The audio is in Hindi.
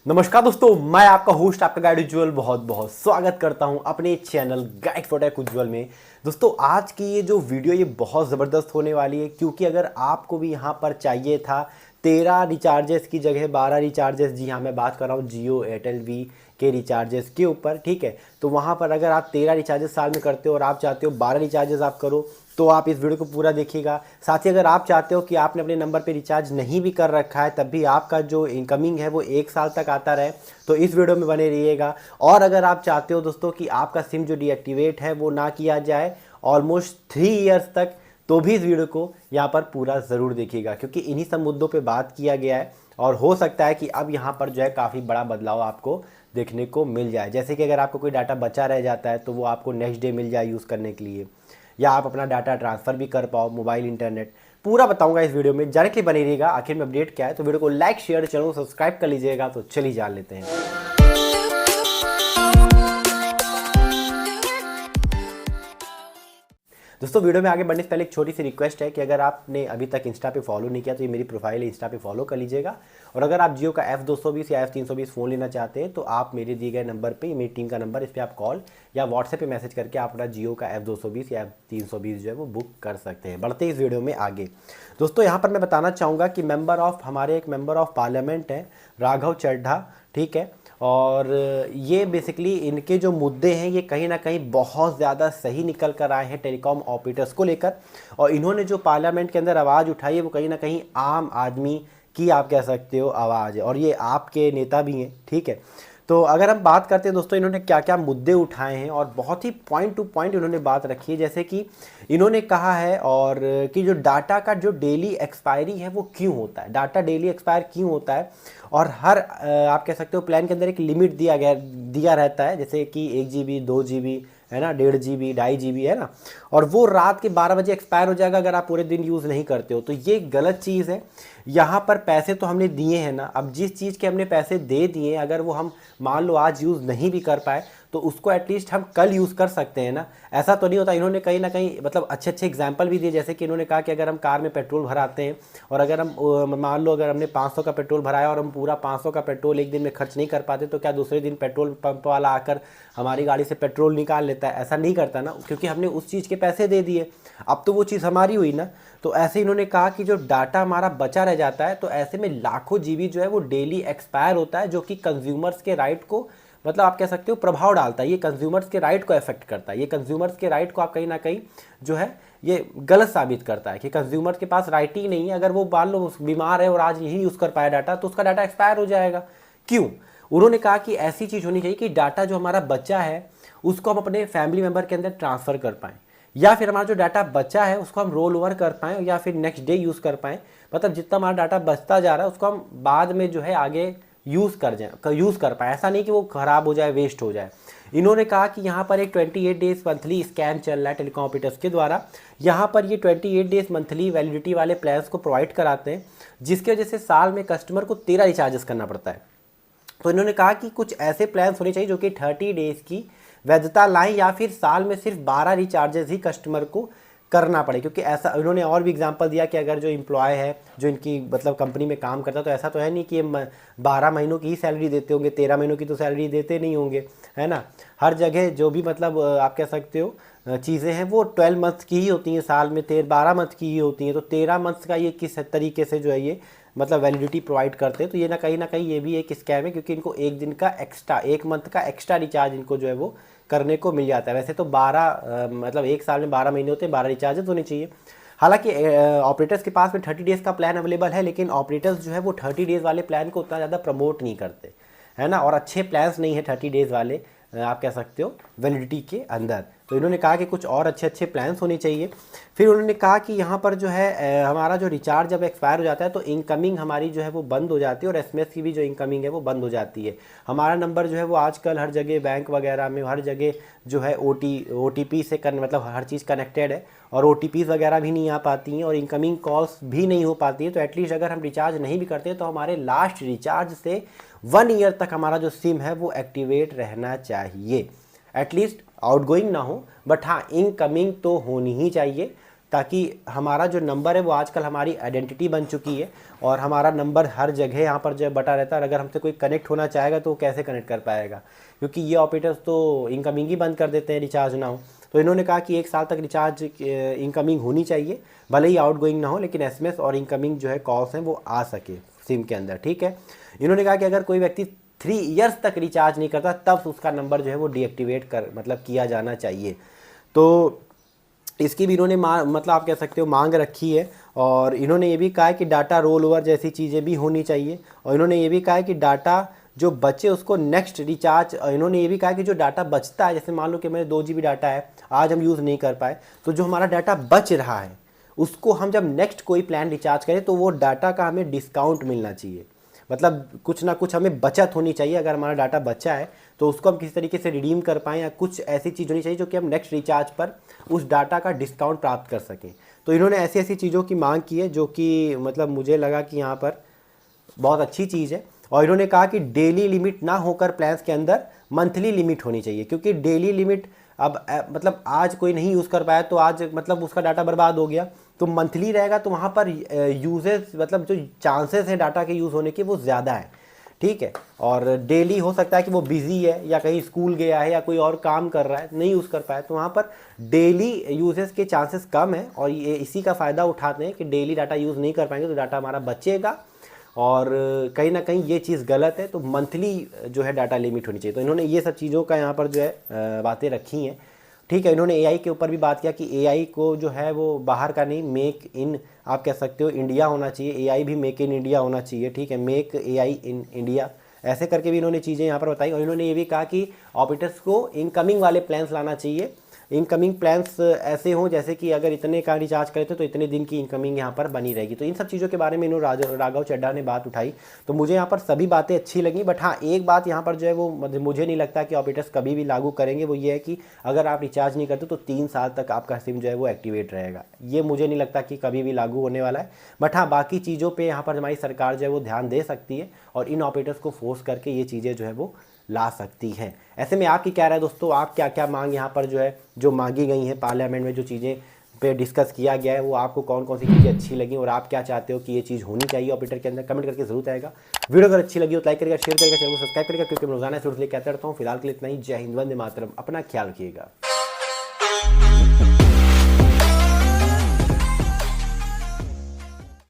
नमस्कार दोस्तों, मैं आपका होस्ट आपका गाइड उज्ज्वल बहुत बहुत स्वागत करता हूं अपने चैनल गाइड फॉर टेक उज्ज्वल में। दोस्तों आज की ये जो वीडियो ये बहुत ज़बरदस्त होने वाली है, क्योंकि अगर आपको भी यहां पर चाहिए था 13 रिचार्जेस की जगह 12 रिचार्जेस, जी हाँ मैं बात कर रहा हूँ जियो एयरटेल वी के रिचार्जेस के ऊपर, ठीक है। तो वहाँ पर अगर आप 13 रिचार्जेस साल में करते हो और आप चाहते हो 12 रिचार्जेस आप करो, तो आप इस वीडियो को पूरा देखिएगा। साथ ही अगर आप चाहते हो कि आपने अपने नंबर पे रिचार्ज नहीं भी कर रखा है, तब भी आपका जो इनकमिंग है वो 1 साल तक आता रहे, तो इस वीडियो में बने रहिएगा। और अगर आप चाहते हो दोस्तों कि आपका सिम जो डीएक्टिवेट है वो ना किया जाए ऑलमोस्ट 3 ईयर्स तक, तो भी इस वीडियो को यहाँ पर पूरा ज़रूर देखिएगा, क्योंकि इन्हीं सब मुद्दों पे बात किया गया है। और हो सकता है कि अब यहाँ पर जो है काफ़ी बड़ा बदलाव आपको देखने को मिल जाए। जैसे कि अगर आपको कोई डाटा बचा रह जाता है तो वो आपको नेक्स्ट डे मिल जाए यूज़ करने के लिए, या आप अपना डाटा ट्रांसफ़र भी कर पाओ, मोबाइल इंटरनेट पूरा बताऊंगा इस वीडियो में। डायरेक्टली बने रहिएगा, आखिर में अपडेट क्या है। तो वीडियो को लाइक शेयर चैनल को सब्सक्राइब कर लीजिएगा। तो चलिए जान लेते हैं। दोस्तों वीडियो में आगे बढ़ने से पहले एक छोटी सी रिक्वेस्ट है कि अगर आपने अभी तक इंस्टा पे फॉलो नहीं किया तो ये मेरी प्रोफाइल है, इंस्टा पे फॉलो कर लीजिएगा। और अगर आप जियो का F220 या F320 फ़ोन लेना चाहते हैं तो आप मेरे दिए गए नंबर पे, मेरी टीम का नंबर, इस पर आप कॉल या व्हाट्सएप पे मैसेज करके आप अपना जियो का F220 या F320 जो है वो बुक कर सकते हैं। बढ़ते इस वीडियो में आगे। दोस्तों यहाँ पर मैं बताना चाहूँगा कि हमारे एक मेंबर ऑफ पार्लियामेंट हैं, राघव चड्ढा, ठीक है। और ये बेसिकली इनके जो मुद्दे हैं ये कहीं ना कहीं बहुत ज़्यादा सही निकल कर आए हैं टेलीकॉम ऑपरेटर्स को लेकर। और इन्होंने जो पार्लियामेंट के अंदर आवाज़ उठाई है वो कहीं ना कहीं आम आदमी की, आप कह सकते हो, आवाज़ है। और ये आपके नेता भी हैं, ठीक है। तो अगर हम बात करते हैं दोस्तों इन्होंने क्या क्या मुद्दे उठाए हैं, और बहुत ही पॉइंट टू पॉइंट इन्होंने बात रखी है। जैसे कि इन्होंने कहा है और कि जो डाटा का जो डेली एक्सपायरी है वो क्यों होता है, डाटा डेली एक्सपायर क्यों होता है। और हर आप कह सकते हो प्लान के अंदर एक लिमिट दिया रहता है, जैसे कि 1 GB 2 GB है ना, 1.5 GB 2.5 GB है ना, और वो रात के 12 बजे एक्सपायर हो जाएगा अगर आप पूरे दिन यूज़ नहीं करते हो। तो ये गलत चीज़ है। यहाँ पर पैसे तो हमने दिए हैं ना, अब जिस चीज़ के हमने पैसे दे दिए अगर वो हम मान लो आज यूज़ नहीं भी कर पाए तो उसको एटलीस्ट हम कल यूज़ कर सकते हैं ना। ऐसा तो नहीं होता। इन्होंने कहीं ना कहीं मतलब अच्छे अच्छे एग्जांपल भी दिए, जैसे कि इन्होंने कहा कि अगर हम कार में पेट्रोल भराते हैं और अगर हम मान लो अगर हमने 500 का पेट्रोल भराया और हम पूरा 500 का पेट्रोल एक दिन में खर्च नहीं कर पाते, तो क्या दूसरे दिन पेट्रोल पंप वाला आकर हमारी गाड़ी से पेट्रोल निकाल लेता है? ऐसा नहीं करता ना, क्योंकि हमने उस चीज़ के पैसे दे दिए, अब तो वो चीज़ हमारी हुई ना। तो ऐसे इन्होंने कहा कि जो डाटा हमारा बचा रह जाता है तो ऐसे में लाखों जीबी जो है वो डेली एक्सपायर होता है, जो कि कंज्यूमर्स के राइट को, मतलब आप कह सकते हो, प्रभाव डालता है। ये कंज्यूमर्स के राइट को अफेक्ट करता है। ये कंज्यूमर्स के राइट को आप कहीं ना कहीं जो है ये गलत साबित करता है कि कंज्यूमर्स के पास राइट ही नहीं है। अगर वो मान लो बीमार है और आज यही यूज़ कर पाया डाटा, तो उसका डाटा एक्सपायर हो जाएगा। क्यों? उन्होंने कहा कि ऐसी चीज़ होनी चाहिए कि डाटा जो हमारा बचा है उसको हम अपने फैमिली मेम्बर के अंदर ट्रांसफ़र कर पाएँ, या फिर हमारा जो डाटा बचा है उसको हम रोल ओवर कर पाएँ, या फिर नेक्स्ट डे यूज़ कर पाएँ। मतलब जितना हमारा डाटा बचता जा रहा है उसको हम बाद में जो है आगे यूज़ कर पाए। ऐसा नहीं कि वो ख़राब हो जाए, वेस्ट हो जाए। इन्होंने कहा कि यहाँ पर एक 28 डेज़ मंथली स्कैम चल रहा है टेलीकॉम ऑपरेटर्स के द्वारा। यहाँ पर ये 28 डेज़ मंथली वैलिडिटी वाले प्लान्स को प्रोवाइड कराते हैं, जिसकी वजह से साल में कस्टमर को 13 रिचार्जेस करना पड़ता है। तो इन्होंने कहा कि कुछ ऐसे प्लान्स होने चाहिए जो कि 30 डेज़ की वैधता लाएँ, या फिर साल में सिर्फ 12 रिचार्जेस ही कस्टमर को करना पड़े। क्योंकि ऐसा उन्होंने और भी एग्जांपल दिया कि अगर जो एम्प्लॉय है, जो इनकी मतलब कंपनी में काम करता है, तो ऐसा तो है नहीं कि ये 12 महीनों की ही सैलरी देते होंगे, 13 महीनों की तो सैलरी देते नहीं होंगे, है ना। हर जगह जो भी मतलब आप कह सकते हो चीज़ें हैं वो 12 मंथ की ही होती हैं, साल में 12 मंथ की ही होती हैं। तो 13 मंथ का ये किस तरीके से जो है ये मतलब वैलिडिटी प्रोवाइड करते हैं। तो ये ना कहीं ये भी एक स्कैम है, क्योंकि इनको एक दिन का एक्स्ट्रा, 1 मंथ का एक्स्ट्रा रिचार्ज इनको जो है वो करने को मिल जाता है। वैसे तो 12 मतलब एक साल में 12 महीने होते हैं, 12 रिचार्जेस होने चाहिए। हालांकि ऑपरेटर्स के पास में 30 डेज़ का प्लान अवेलेबल है, लेकिन ऑपरेटर्स जो है वो 30 डेज़ वाले प्लान को उतना ज़्यादा प्रमोट नहीं करते, है ना। और अच्छे प्लान्स नहीं है 30 डेज़ वाले, आप कह सकते हो, वैलिडिटी के अंदर। तो इन्होंने कहा कि कुछ और अच्छे अच्छे प्लान्स होने चाहिए। फिर उन्होंने कहा कि यहाँ पर जो है हमारा जो रिचार्ज जब एक्सपायर हो जाता है तो इनकमिंग हमारी जो है वो बंद हो जाती है, और एसएमएस की भी जो इनकमिंग है वो बंद हो जाती है। हमारा नंबर जो है वो आजकल हर जगह बैंक वगैरह में हर जगह जो है OTP से मतलब हर चीज़ कनेक्टेड है, और OTPs वगैरह भी नहीं आ पाती हैं, और इनकमिंग कॉल्स भी नहीं हो पाती है। तो एटलीस्ट अगर हम रिचार्ज नहीं भी करते तो हमारे लास्ट रिचार्ज से 1 ईयर तक हमारा जो सिम है वो एक्टिवेट रहना चाहिए। एटलीस्ट आउटगोइंग ना हो, बट हाँ इनकमिंग तो होनी ही चाहिए। ताकि हमारा जो नंबर है वो आजकल हमारी आइडेंटिटी बन चुकी है और हमारा नंबर हर जगह यहाँ पर जो है बटा रहता है। और अगर हमसे कोई कनेक्ट होना चाहेगा तो वो कैसे कनेक्ट कर पाएगा, क्योंकि ये ऑपरेटर्स तो इनकमिंग ही बंद कर देते हैं रिचार्ज ना हो। तो इन्होंने कहा कि 1 साल तक रिचार्ज इनकमिंग होनी चाहिए, भले ही आउटगोइंग ना हो, लेकिन एसएमएस और इनकमिंग जो है कॉल्स हैं वो आ सके सिम के अंदर। ठीक है, इन्होंने कहा कि अगर कोई व्यक्ति 3 इयर्स तक रिचार्ज नहीं करता तब उसका नंबर जो है वो डीएक्टिवेट कर मतलब किया जाना चाहिए। तो इसकी भी इन्होंने मतलब आप कह सकते हो मांग रखी है। और इन्होंने ये भी कहा है कि डाटा रोल ओवर जैसी चीज़ें भी होनी चाहिए। और इन्होंने ये भी कहा है कि डाटा जो बचे उसको नेक्स्ट रिचार्ज, इन्होंने ये भी कहा कि जो डाटा बचता है, जैसे मान लो कि मेरे 2 GB डाटा है, आज हम यूज़ नहीं कर पाए, तो जो हमारा डाटा बच रहा है उसको हम जब नेक्स्ट कोई प्लान रिचार्ज करें तो वो डाटा का हमें डिस्काउंट मिलना चाहिए। मतलब कुछ ना कुछ हमें बचत होनी चाहिए। अगर हमारा डाटा बचा है तो उसको हम किसी तरीके से रिडीम कर पाएँ, या कुछ ऐसी चीज़ होनी चाहिए जो कि हम नेक्स्ट रिचार्ज पर उस डाटा का डिस्काउंट प्राप्त कर सकें। तो इन्होंने ऐसी ऐसी चीज़ों की मांग की है जो कि मतलब मुझे लगा कि यहाँ पर बहुत अच्छी चीज़ है। और इन्होंने कहा कि डेली लिमिट ना होकर प्लान्स के अंदर मंथली लिमिट होनी चाहिए, क्योंकि डेली लिमिट अब मतलब आज कोई नहीं यूज़ कर पाया तो आज मतलब उसका डाटा बर्बाद हो गया। तो मंथली रहेगा तो वहाँ पर यूजेस मतलब जो चांसेस हैं डाटा के यूज़ होने के वो ज़्यादा है। ठीक है, और डेली हो सकता है कि वो बिज़ी है या कहीं स्कूल गया है या कोई और काम कर रहा है, नहीं यूज़ कर पाया, तो वहाँ पर डेली यूजेस के चांसेस कम है। और ये इसी का फ़ायदा उठाते हैं कि डेली डाटा यूज़ नहीं कर पाएंगे तो डाटा हमारा बचेगा। और कहीं ना कहीं ये चीज़ गलत है, तो मंथली जो है डाटा लिमिट होनी चाहिए। तो इन्होंने ये सब चीज़ों का यहाँ पर जो है बातें रखी हैं। ठीक है, इन्होंने एआई के ऊपर भी बात किया कि एआई को जो है वो बाहर का नहीं, मेक इन आप कह सकते हो इंडिया होना चाहिए। एआई भी मेक इन इंडिया होना चाहिए। ठीक है, मेक एआई इन इंडिया, ऐसे करके भी इन्होंने चीज़ें यहाँ पर बताई। और इन्होंने ये भी कहा कि ऑपरेटर्स को इनकमिंग वाले प्लान्स लाना चाहिए। इनकमिंग प्लान्स ऐसे हों जैसे कि अगर इतने का रिचार्ज करें तो इतने दिन की इनकमिंग यहाँ पर बनी रहेगी। तो इन सब चीज़ों के बारे में इन्होंने राघव चड्ढा ने बात उठाई। तो मुझे यहाँ पर सभी बातें अच्छी लगी, बट हाँ एक बात यहाँ पर जो है वो मुझे नहीं लगता कि ऑपरेटर्स कभी भी लागू करेंगे। वो ये है कि अगर आप रिचार्ज नहीं करते तो 3 साल तक आपका सिम जो है वो एक्टिवेट रहेगा। ये मुझे नहीं लगता कि कभी भी लागू होने वाला है। बट हाँ बाकी चीज़ों पर यहाँ पर हमारी सरकार जो है वो ध्यान दे सकती है और इन ऑपरेटर्स को फोर्स करके ये चीज़ें जो है वो ला सकती हैं। ऐसे में आपकी क्या राय है दोस्तों, आप क्या क्या मांग यहाँ पर जो है जो मांगी गई हैं पार्लियामेंट में, जो चीज़ें पे डिस्कस किया गया है, वो आपको कौन कौन सी चीज़ें अच्छी लगी और आप क्या चाहते हो कि ये चीज़ होनी चाहिए ऑपरेटर के अंदर, कमेंट करके जरूर आएगा। वीडियो अगर अच्छी लगी हो तो लाइक करेगा, शेयर करेगा, चैनल को सब्सक्राइब करेगा, क्योंकि मैं रोजाना इसलिए कहता रहता हूँ। फिलहाल के लिए इतना ही। जय हिंद, वंदे मातरम। अपना ख्याल रखिएगा।